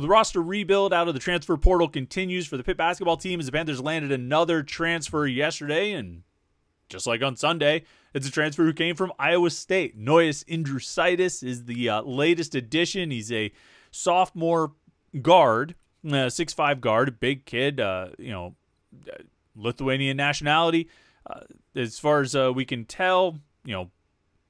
Well, the roster rebuild out of the transfer portal continues for the Pitt basketball team as the Panthers landed another transfer yesterday, and just like on Sunday, it's a transfer who came from Iowa State. Nojus Indrusaitis is the latest addition. He's a sophomore guard, 6'5" guard, a big kid, Lithuanian nationality. As far as we can tell,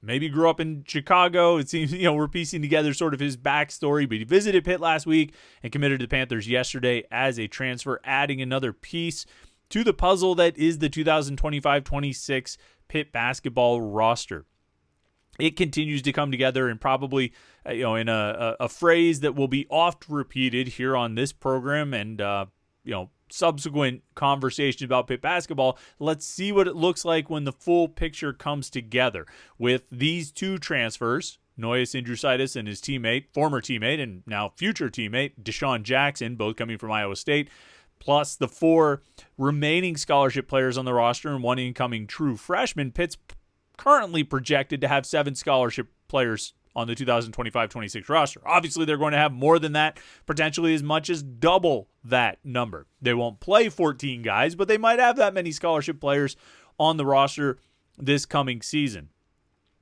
maybe grew up in Chicago. It seems, we're piecing together sort of his backstory, but he visited Pitt last week and committed to the Panthers yesterday as a transfer, adding another piece to the puzzle that is the 2025-26 Pitt basketball roster. It continues to come together and probably, in a phrase that will be oft repeated here on this program and, subsequent conversations about Pitt basketball. Let's see what it looks like when the full picture comes together with these two transfers, Nojus Indrusaitis and his teammate, former teammate and now future teammate, Deshaun Jackson, both coming from Iowa State, plus the 4 remaining scholarship players on the roster and 1 incoming true freshman. Pitt's currently projected to have 7 scholarship players on the 2025-26 roster. Obviously, they're going to have more than that, potentially as much as double that number. They won't play 14 guys, but they might have that many scholarship players on the roster this coming season.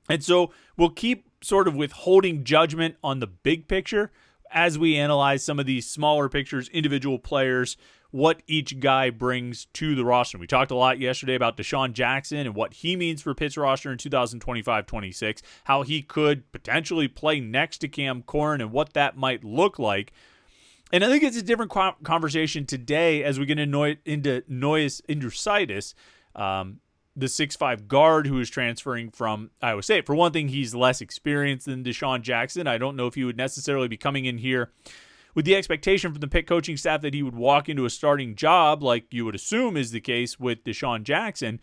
And so we'll keep sort of withholding judgment on the big picture as we analyze some of these smaller pictures, individual players, what each guy brings to the roster. We talked a lot yesterday about Deshaun Jackson and what he means for Pitt's roster in 2025-26, how he could potentially play next to Cam Corn and what that might look like. And I think it's a different conversation today as we get into Nojus Indrusaitis, the 6'5" guard who is transferring from Iowa State. For one thing, he's less experienced than Deshaun Jackson. I don't know if he would necessarily be coming in here with the expectation from the Pitt coaching staff that he would walk into a starting job like you would assume is the case with Deshaun Jackson.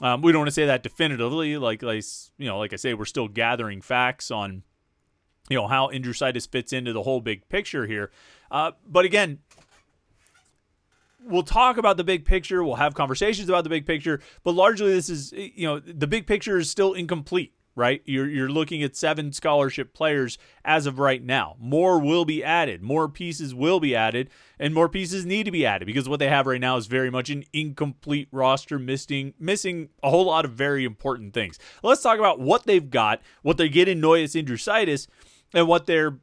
We don't want to say that definitively. Like I say, we're still gathering facts on how Indrusaitis fits into the whole big picture here. But again, we'll talk about the big picture. We'll have conversations about the big picture. But largely, this is the big picture is still incomplete. Right? You're looking at 7 scholarship players as of right now. More will be added. More pieces will be added, and more pieces need to be added because what they have right now is very much an incomplete roster, missing a whole lot of very important things. Let's talk about what they've got, what they get in Nojus Indrusaitis, and what they're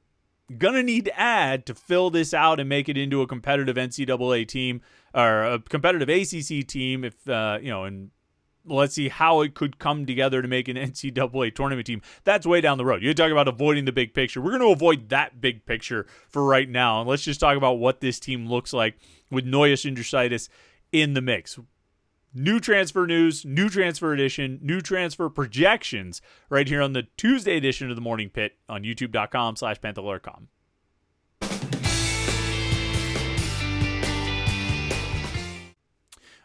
going to need to add to fill this out and make it into a competitive NCAA team or a competitive ACC team and let's see how it could come together to make an NCAA tournament team. That's way down the road. You talk about avoiding the big picture. We're going to avoid that big picture for right now. And let's just talk about what this team looks like with Nojus Indrusaitis in the mix. New transfer news, new transfer edition, new transfer projections right here on the Tuesday edition of the Morning Pitt on youtube.com/Panther-Lair.com.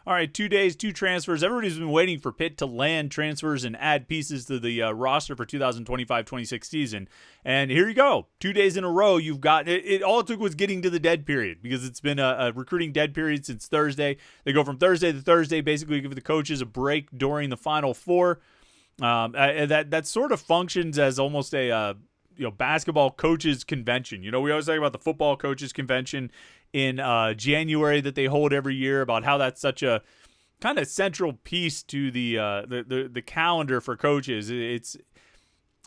All right, 2 days, 2 transfers. Everybody's been waiting for Pitt to land transfers and add pieces to the roster for 2025-26 season. And here you go. 2 days in a row, you've got it. All it took was getting to the dead period because it's been a recruiting dead period since Thursday. They go from Thursday to Thursday, basically give the coaches a break during the Final Four. That sort of functions as almost a basketball coaches convention. We always talk about the football coaches convention in January that they hold every year about how that's such a kind of central piece to the calendar for coaches. It's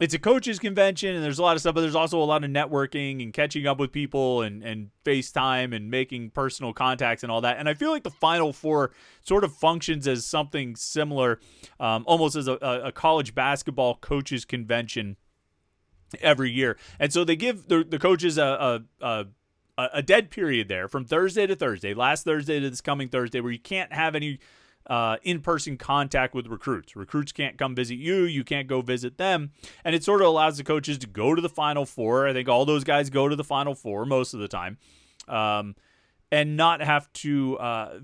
a coaches convention and there's a lot of stuff, but there's also a lot of networking and catching up with people and FaceTime and making personal contacts and all that. And I feel like the Final Four sort of functions as something similar, almost as a college basketball coaches convention every year. And so they give the coaches a dead period there from Thursday to Thursday, last Thursday to this coming Thursday, where you can't have any in-person contact with recruits. Recruits can't come visit you. You can't go visit them. And it sort of allows the coaches to go to the Final Four. I think all those guys go to the Final Four most of the time, and not have to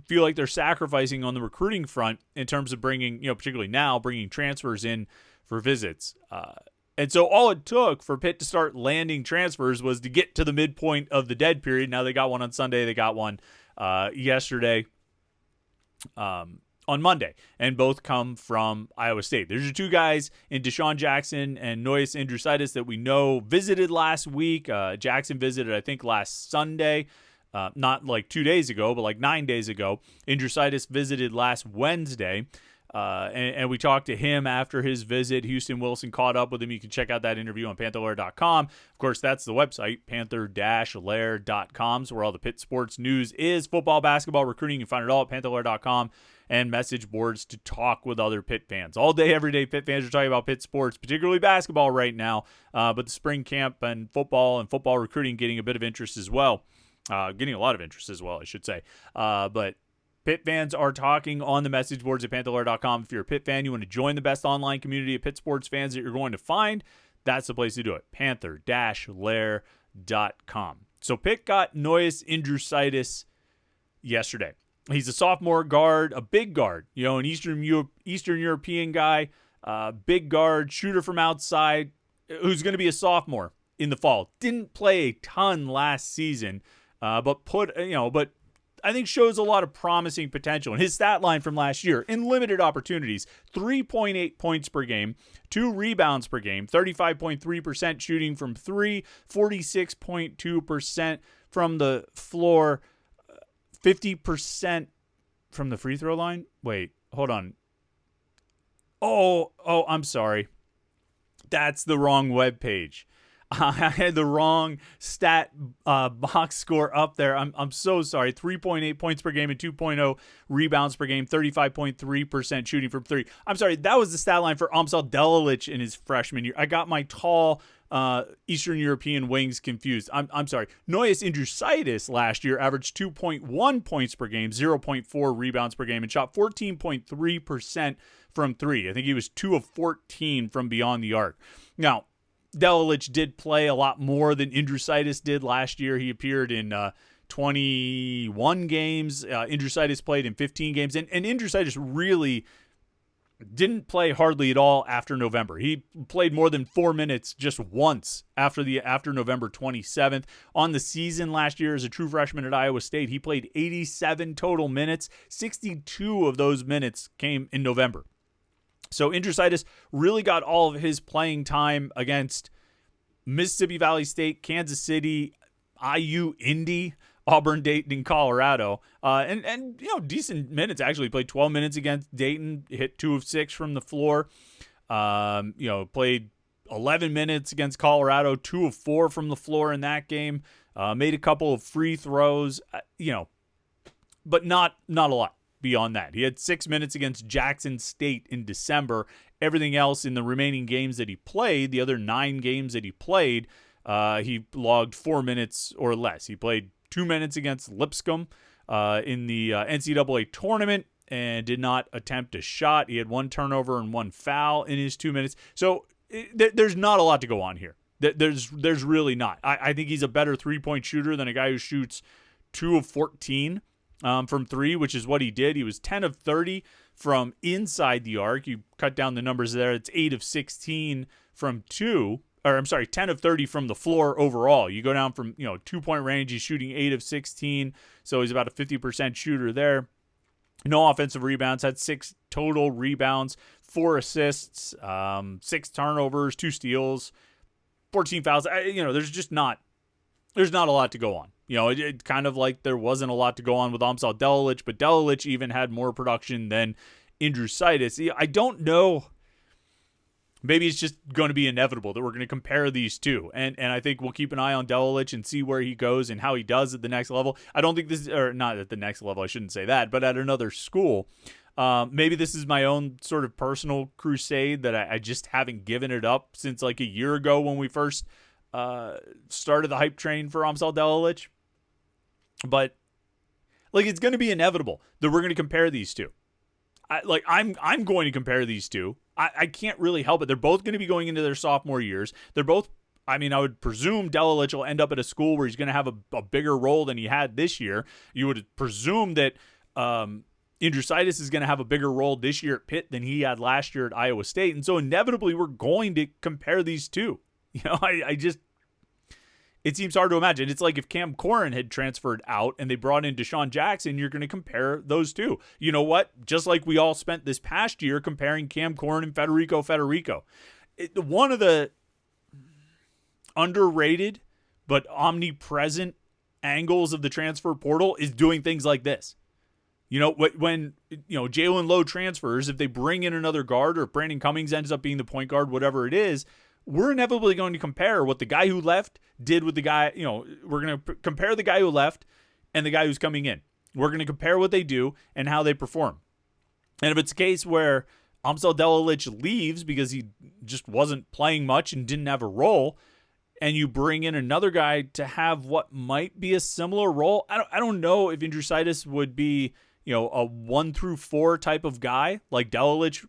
feel like they're sacrificing on the recruiting front in terms of bringing, particularly now, bringing transfers in for visits. And so all it took for Pitt to start landing transfers was to get to the midpoint of the dead period. Now they got one on Sunday. They got one yesterday. on Monday, and both come from Iowa State. There's your two guys in Deshaun Jackson and Nojus Indrusaitis that we know visited last week. Jackson visited, I think, last Sunday. Not like 2 days ago, but like 9 days ago. Indrusaitis visited last Wednesday. And we talked to him after his visit. Houston Wilson caught up with him. You can check out that interview on Panther-Lair.com. Of course, that's the website, Panther-Lair.com, where all the Pitt sports news is. Football, basketball, recruiting. You can find it all at Panther-Lair.com, and message boards to talk with other Pitt fans. All day, every day, Pitt fans are talking about Pitt sports, particularly basketball right now. But the spring camp and football recruiting getting a bit of interest as well. Getting a lot of interest as well, I should say. But Pitt fans are talking on the message boards at Panther-Lair.com. If you're a Pitt fan, you want to join the best online community of Pitt sports fans that you're going to find, that's the place to do it, Panther-Lair.com. So Pitt got Nojus Indrusaitis yesterday. He's a sophomore guard, a big guard, an Eastern European guy, big guard, shooter from outside, who's going to be a sophomore in the fall. Didn't play a ton last season, but I think shows a lot of promising potential. And his stat line from last year, in limited opportunities, 3.8 points per game, 2 rebounds per game, 35.3% shooting from 3, 46.2% from the floor, 50% from the free throw line. Wait, hold on. Oh, I'm sorry. That's the wrong webpage. I had the wrong stat box score up there. I'm so sorry. 3.8 points per game and 2.0 rebounds per game, 35.3% shooting from 3. I'm sorry. That was the stat line for Amsal Delilich in his freshman year. I got my tall Eastern European wings confused. I'm sorry. Nojus Indrusaitis last year averaged 2.1 points per game, 0.4 rebounds per game, and shot 14.3% from 3. I think he was 2 of 14 from beyond the arc. Now, Delilich did play a lot more than Indrusaitis did last year. He appeared in 21 games. Indrusaitis played in 15 games. And Indrusaitis really didn't play hardly at all after November. He played more than 4 minutes just once after November 27th. On the season last year as a true freshman at Iowa State, he played 87 total minutes. 62 of those minutes came in November. So Indrusaitis really got all of his playing time against Mississippi Valley State, Kansas City, IU, Indy, Auburn, Dayton, and Colorado. And decent minutes, actually. Played 12 minutes against Dayton, hit 2 of 6 from the floor. Played 11 minutes against Colorado, 2 of 4 from the floor in that game. Made a couple of free throws, but not a lot. Beyond that, he had 6 minutes against Jackson State in December. Everything else in the remaining games that he played, the other 9 games that he played, he logged 4 minutes or less. He played 2 minutes against Lipscomb in the NCAA tournament and did not attempt a shot. He had 1 turnover and 1 foul in his 2 minutes. So there's not a lot to go on here. There's really not. I think he's a better 3-point shooter than a guy who shoots 2 of 14. From 3, which is what he did. He was 10 of 30 from inside the arc. You cut down the numbers there. It's 8 of 16 from 2. Or I'm sorry, 10 of 30 from the floor overall. You go down from 2-point range. He's shooting 8 of 16, so he's about a 50% shooter there. No offensive rebounds. Had 6 total rebounds, 4 assists, 6 turnovers, 2 steals, 14 fouls. There's not a lot to go on. It kind of like there wasn't a lot to go on with Amsal Delilich, but Delilich even had more production than Indrusaitis. I don't know. Maybe it's just going to be inevitable that we're going to compare these two. And I think we'll keep an eye on Delilich and see where he goes and how he does at the next level. I don't think this, or not at the next level, I shouldn't say that, but at another school. Maybe this is my own sort of personal crusade that I just haven't given it up since like a year ago when we first started the hype train for Amsal Delilich. But it's going to be inevitable that we're going to compare these two. I'm going to compare these two. I can't really help it. They're both going to be going into their sophomore years. They're both, I would presume Delilich will end up at a school where he's going to have a bigger role than he had this year. You would presume that Indrusaitis is going to have a bigger role this year at Pitt than he had last year at Iowa State. And so inevitably we're going to compare these two. It seems hard to imagine. It's like if Cam Corrin had transferred out and they brought in Deshaun Jackson, you're going to compare those two. You know what? Just like we all spent this past year comparing Cam Corrin and Federico. One of the underrated but omnipresent angles of the transfer portal is doing things like this. You know, when Jalen Lowe transfers, if they bring in another guard or if Brandon Cummings ends up being the point guard, whatever it is, we're inevitably going to compare what the guy who left did with the guy, we're going to compare the guy who left and the guy who's coming in. We're going to compare what they do and how they perform. And if it's a case where Amsel Delilich leaves because he just wasn't playing much and didn't have a role, and you bring in another guy to have what might be a similar role, I don't know if Indrusaitis would be, a 1 through 4 type of guy like Delilich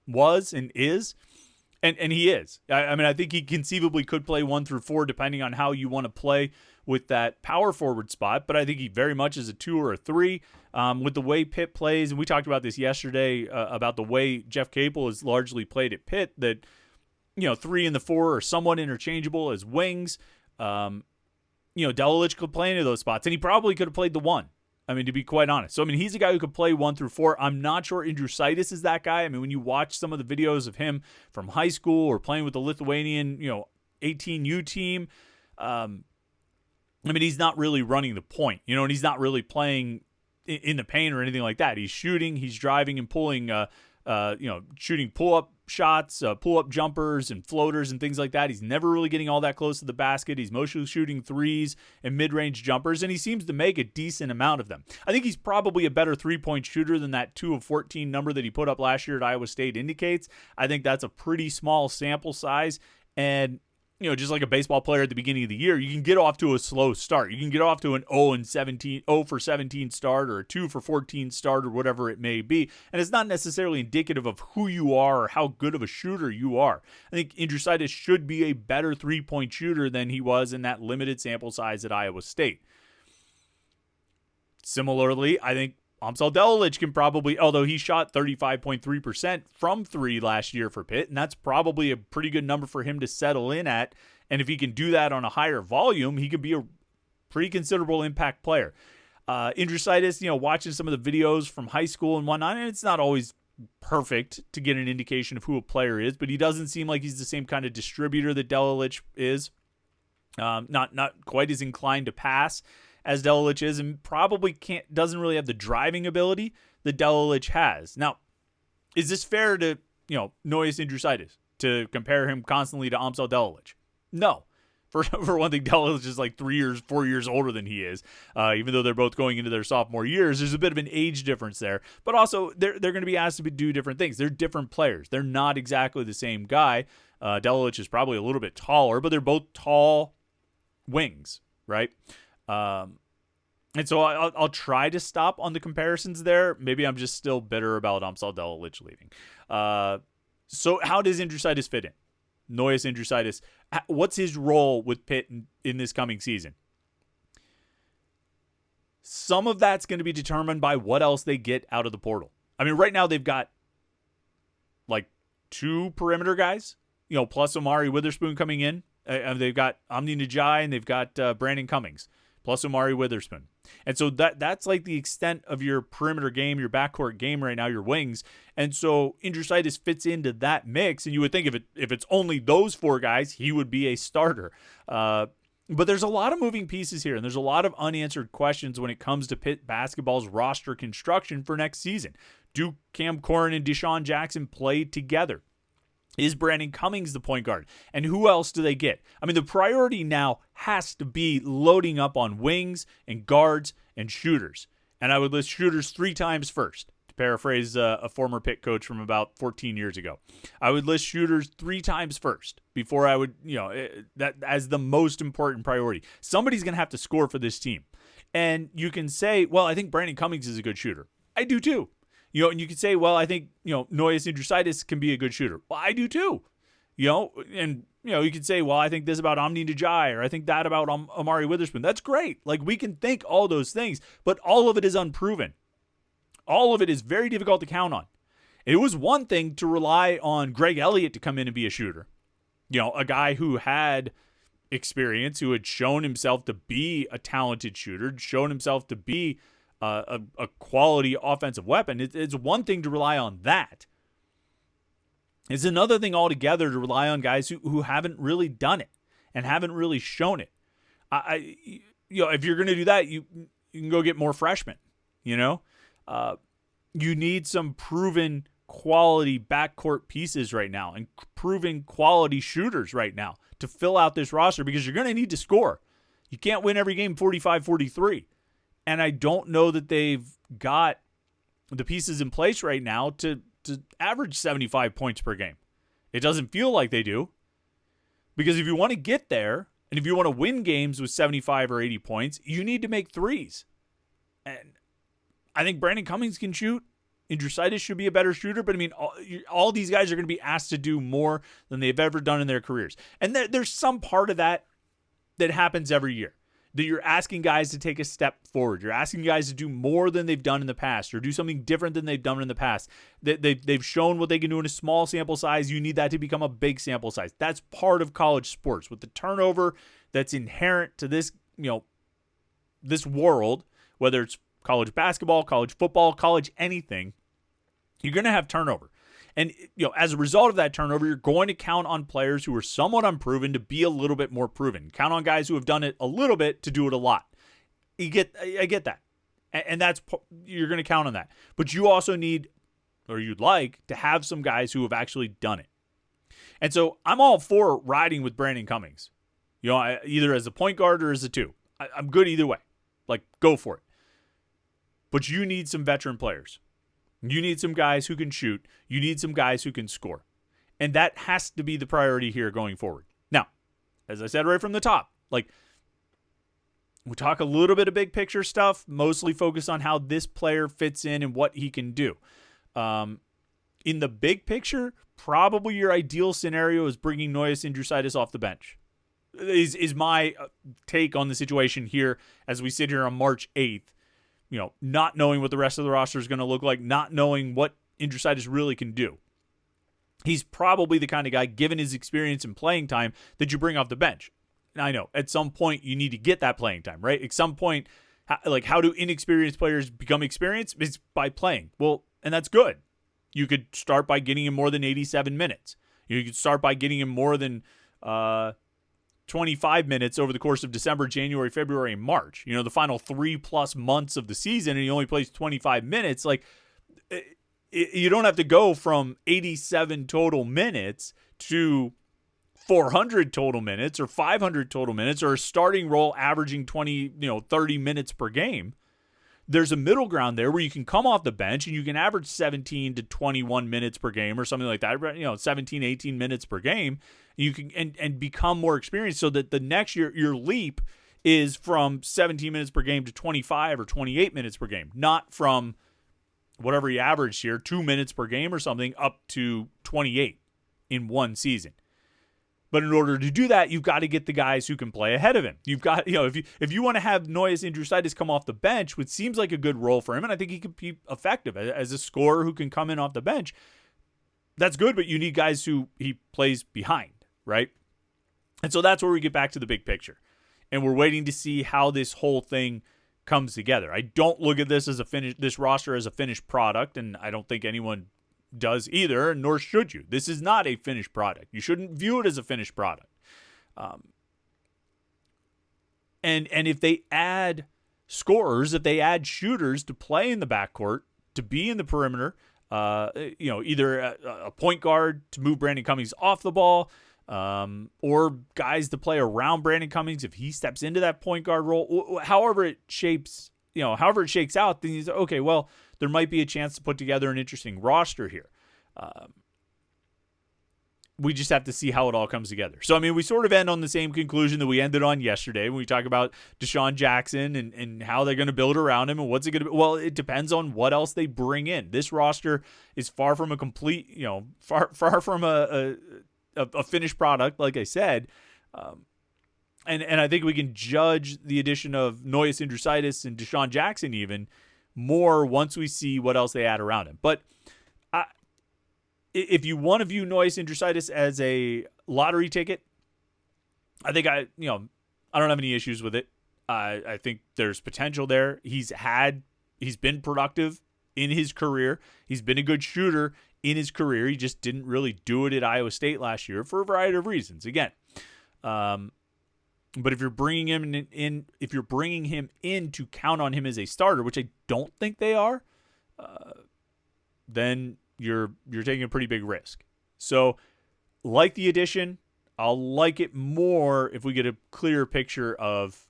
was and is. And he is. I mean, I think he conceivably could play 1 through 4 depending on how you want to play with that power forward spot. But I think he very much is a 2 or a 3 with the way Pitt plays. And we talked about this yesterday about the way Jeff Capel has largely played at Pitt, that, 3 and the 4 are somewhat interchangeable as wings. Delilich could play any of those spots, and he probably could have played the 1. I mean, to be quite honest. So, I mean, he's a guy who could play 1 through 4. I'm not sure Indrusaitis is that guy. I mean, when you watch some of the videos of him from high school or playing with the Lithuanian, 18U team, I mean, he's not really running the point, and he's not really playing in the paint or anything like that. He's shooting, he's driving and pulling, shooting pull-up shots, pull-up jumpers and floaters and things like that. He's never really getting all that close to the basket. He's mostly shooting threes and mid-range jumpers, and he seems to make a decent amount of them. I think he's probably a better three-point shooter than that 2 of 14 number that he put up last year at Iowa State indicates. I think that's a pretty small sample size, and just like a baseball player at the beginning of the year, you can get off to a slow start. You can get off to an 0 for 17 start or a 2 for 14 start or whatever it may be. And it's not necessarily indicative of who you are or how good of a shooter you are. I think Indrusaitis should be a better three-point shooter than he was in that limited sample size at Iowa State. Similarly, I think Amsel Delilich can probably, although he shot 35.3% from 3 last year for Pitt, and that's probably a pretty good number for him to settle in at. And if he can do that on a higher volume, he could be a pretty considerable impact player. Indrusaitis, watching some of the videos from high school and whatnot, and it's not always perfect to get an indication of who a player is, but he doesn't seem like he's the same kind of distributor that Delilich is. Not quite as inclined to pass as Delilich is, and probably doesn't really have the driving ability that Delilich has. Now, is this fair to, Nojus Indrusaitis to compare him constantly to Amsel Delilich? No. For one thing, Delilich is like 4 years older than he is. Even though they're both going into their sophomore years, there's a bit of an age difference there. But also, they're going to be asked to do different things. They're different players. They're not exactly the same guy. Delilich is probably a little bit taller, but they're both tall wings, right? And so I'll try to stop on the comparisons there. Maybe I'm just still bitter about Amsel Delilich leaving. So how does Indrusaitis fit in? Nojus Indrusaitis. What's his role with Pitt in this coming season? Some of that's going to be determined by what else they get out of the portal. I mean, right now they've got like 2 perimeter guys, plus Omari Witherspoon coming in. They've got Amni Najai and they've got Brandon Cummings, plus Omari Witherspoon. And so that's like the extent of your perimeter game, your backcourt game right now, your wings. And so Indrusaitis fits into that mix. And you would think if it's only those 4 guys, he would be a starter. But there's a lot of moving pieces here, and there's a lot of unanswered questions when it comes to Pitt basketball's roster construction for next season. Do Cam Corrin and Deshaun Jackson play together? Is Brandon Cummings the point guard? And who else do they get? I mean, the priority now has to be loading up on wings and guards and shooters. And I would list shooters 3 times first, to paraphrase a former Pitt coach from about 14 years ago. I would list shooters 3 times first before I would, that as the most important priority. Somebody's going to have to score for this team. And you can say, well, I think Brandon Cummings is a good shooter. I do too. And you could say, well, I think, Nojus Indrusaitis can be a good shooter. Well, I do too. And, you could say, well, I think this about Amni Najai, or I think that about Omari Witherspoon. That's great. Like, we can think all those things, but all of it is unproven. All of it is very difficult to count on. It was one thing to rely on Greg Elliott to come in and be a shooter. A guy who had experience, who had shown himself to be a talented shooter, shown himself to be a quality offensive weapon. It's one thing to rely on that. It's another thing altogether to rely on guys who haven't really done it and haven't really shown it. If you're going to do that, you can go get more freshmen. You need some proven quality backcourt pieces right now and proven quality shooters right now to fill out this roster, because you're going to need to score. You can't win every game 45-43. And I don't know that they've got the pieces in place right now to average 75 points per game. It doesn't feel like they do. Because if you want to get there, and if you want to win games with 75 or 80 points, you need to make threes. And I think Brandon Cummings can shoot. Indrusaitis should be a better shooter, but I mean, all these guys are going to be asked to do more than they've ever done in their careers. And there's some part of that happens every year, that you're asking guys to take a step forward. You're asking guys to do more than they've done in the past, or do something different than they've done in the past. They've shown what they can do in a small sample size. You need that to become a big sample size. That's part of college sports. With the turnover that's inherent to this, this world, whether it's college basketball, college football, college anything, you're going to have turnover. And as a result of that turnover, you're going to count on players who are somewhat unproven to be a little bit more proven. Count on guys who have done it a little bit to do it a lot. I get that. And you're going to count on that. But you also need, or you'd like, to have some guys who have actually done it. And so I'm all for riding with Brandon Cummings. Either as a point guard or as a two. I'm good either way. Go for it. But you need some veteran players. You need some guys who can shoot. You need some guys who can score. And that has to be the priority here going forward. Now, as I said right from the top, we talk a little bit of big picture stuff, mostly focus on how this player fits in and what he can do. In the big picture, probably your ideal scenario is bringing Nojus Indrusaitis off the bench. Is my take on the situation here as we sit here on March 8th. Not knowing what the rest of the roster is going to look like, not knowing what Indraitis really can do. He's probably the kind of guy, given his experience and playing time, that you bring off the bench. And I know, at some point, you need to get that playing time, right? At some point, how do inexperienced players become experienced? It's by playing. Well, and that's good. You could start by getting him more than 87 minutes. You could start by getting him more than 25 minutes over the course of December, January, February, and March. The final 3+ months of the season, and he only plays 25 minutes. You don't have to go from 87 total minutes to 400 total minutes or 500 total minutes or a starting role averaging 30 minutes per game. There's a middle ground there where you can come off the bench and you can average 17 to 21 minutes per game or something like that, 17, 18 minutes per game. You can and become more experienced so that the next year your leap is from 17 minutes per game to 25 or 28 minutes per game, not from whatever he averaged here, 2 minutes per game or something, up to 28 in one season. But in order to do that, you've got to get the guys who can play ahead of him. You've got, if you want to have Nojus Indrusaitis come off the bench, which seems like a good role for him, and I think he could be effective as a scorer who can come in off the bench, that's good, but you need guys who he plays behind, right? And so that's where we get back to the big picture. And we're waiting to see how this whole thing comes together. I don't look at this roster as a finished product, and I don't think anyone does either, nor should you. This is not a finished product. You shouldn't view it as a finished product. And if they add scorers, if they add shooters to play in the backcourt, to be in the perimeter, either a point guard to move Brandon Cummings off the ball, or guys to play around Brandon Cummings if he steps into that point guard role, however it shakes out, then you say, okay, well, there might be a chance to put together an interesting roster here. We just have to see how it all comes together. So, we sort of end on the same conclusion that we ended on yesterday when we talk about Deshaun Jackson and how they're going to build around him and what's it going to be. Well, it depends on what else they bring in. This roster is far from a complete, far from a finished product, like I said. And I think we can judge the addition of Nojus Indrusaitis and Deshaun Jackson even more once we see what else they add around him. But if you want to view Nojus Indrusaitis as a lottery ticket, I think I don't have any issues with it. I think there's potential there. He's been productive in his career. He's been a good shooter in his career. He just didn't really do it at Iowa State last year for a variety of reasons. Again, but if you're bringing him in to count on him as a starter, which I don't think they are, then you're taking a pretty big risk. So, like the addition, I'll like it more if we get a clearer picture of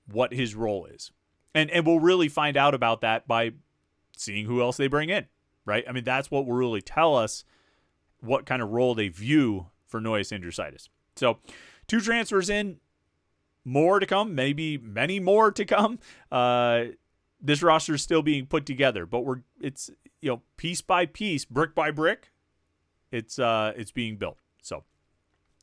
what his role is. And we'll really find out about that by seeing who else they bring in, right? I mean, that's what will really tell us what kind of role they view for Nojus Indrusaitis. So, 2 transfers in, more to come, maybe many more to come. This roster is still being put together, but it's piece by piece, brick by brick, it's being built. So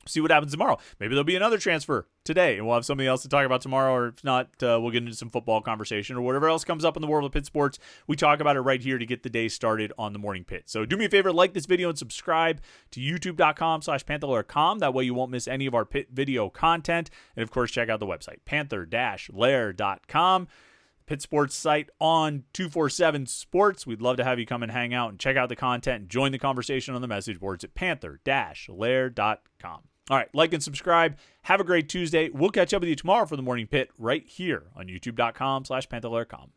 see what happens tomorrow. Maybe there'll be another transfer today, and we'll have something else to talk about tomorrow, or if not, we'll get into some football conversation or whatever else comes up in the world of Pitt sports. We talk about it right here to get the day started on the Morning Pitt. So do me a favor, like this video and subscribe to youtube.com/Panther-Lair.com. That way you won't miss any of our Pitt video content. And of course, check out the website, Panther-Lair.com. Pitt Sports site on 247 Sports. We'd love to have you come and hang out and check out the content and join the conversation on the message boards at Panther-Lair.com. All right, like and subscribe. Have a great Tuesday. We'll catch up with you tomorrow for the Morning Pitt right here on youtube.com/Panther-Lair.com.